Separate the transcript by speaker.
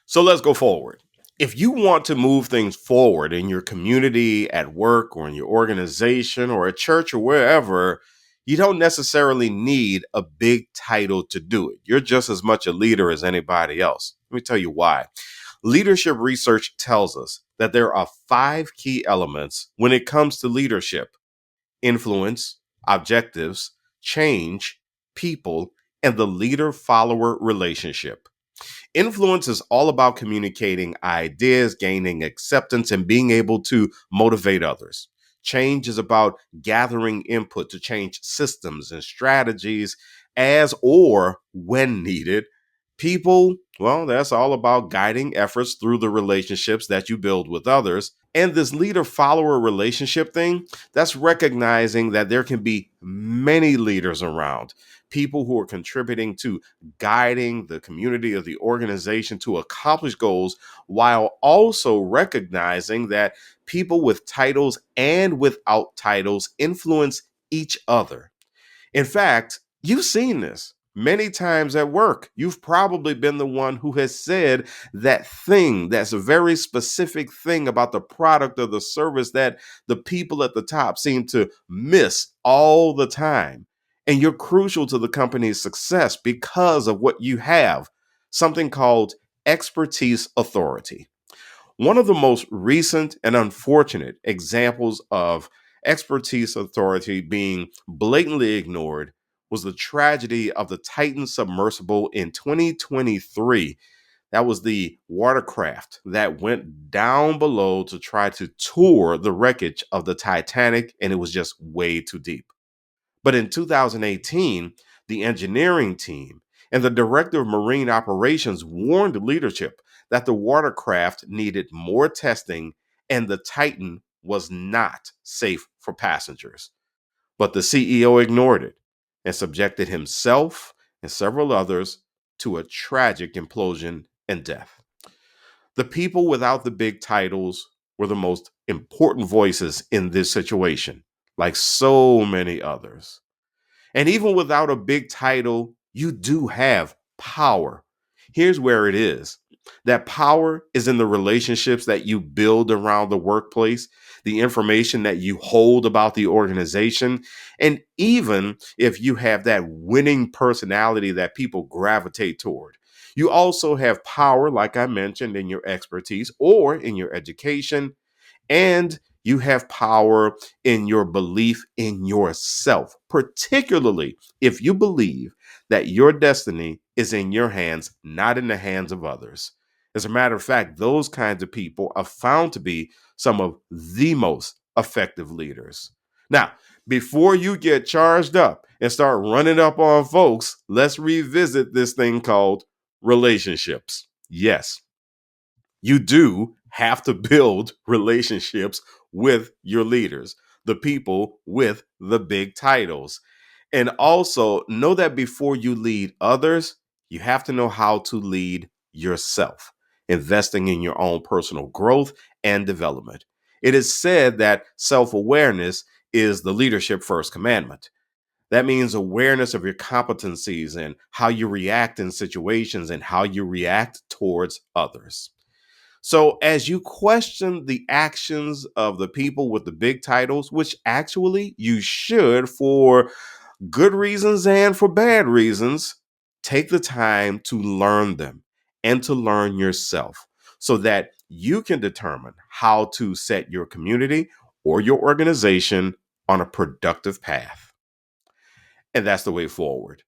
Speaker 1: So let's go forward. If you want to move things forward in your community, at work, or in your organization, or at church, or wherever, you don't necessarily need a big title to do it. You're just as much a leader as anybody else. Let me tell you why. Leadership research tells us that there are 5 key elements when it comes to leadership: influence, objectives, change, people, and the leader follower relationship. Influence is all about communicating ideas, gaining acceptance, and being able to motivate others. Change is about gathering input to change systems and strategies as or when needed. People, well, that's all about guiding efforts through the relationships that you build with others. And this leader follower relationship thing, that's recognizing that there can be many leaders around, people who are contributing to guiding the community or the organization to accomplish goals, while also recognizing that people with titles and without titles influence each other. In fact, you've seen this many times at work. You've probably been the one who has said that thing, that's a very specific thing about the product or the service that the people at the top seem to miss all the time. And you're crucial to the company's success because of what you have, something called expertise authority. One of the most recent and unfortunate examples of expertise authority being blatantly ignored was the tragedy of the Titan submersible in 2023. That was the watercraft that went down below to try to tour the wreckage of the Titanic, and it was just way too deep. But in 2018, the engineering team and the director of marine operations warned leadership that the watercraft needed more testing and the Titan was not safe for passengers. But the CEO ignored it and subjected himself and several others to a tragic implosion and death. The people without the big titles were the most important voices in this situation, like so many others. And even without a big title, you do have power. Here's where it is: that power is in the relationships that you build around the workplace, the information that you hold about the organization. And even if you have that winning personality that people gravitate toward, you also have power, like I mentioned, in your expertise or in your education, and you have power in your belief in yourself, particularly if you believe that your destiny is in your hands, not in the hands of others. As a matter of fact, those kinds of people are found to be some of the most effective leaders. Now, before you get charged up and start running up on folks, let's revisit this thing called relationships. Yes, you do have to build relationships with your leaders, the people with the big titles. And also know that before you lead others, you have to know how to lead yourself, investing in your own personal growth and development. It is said that self awareness is the leadership first commandment. That means awareness of your competencies and how you react in situations and how you react towards others. So, as you question the actions of the people with the big titles, which actually you should for good reasons and for bad reasons, take the time to learn them and to learn yourself so that you can determine how to set your community or your organization on a productive path. And that's the way forward.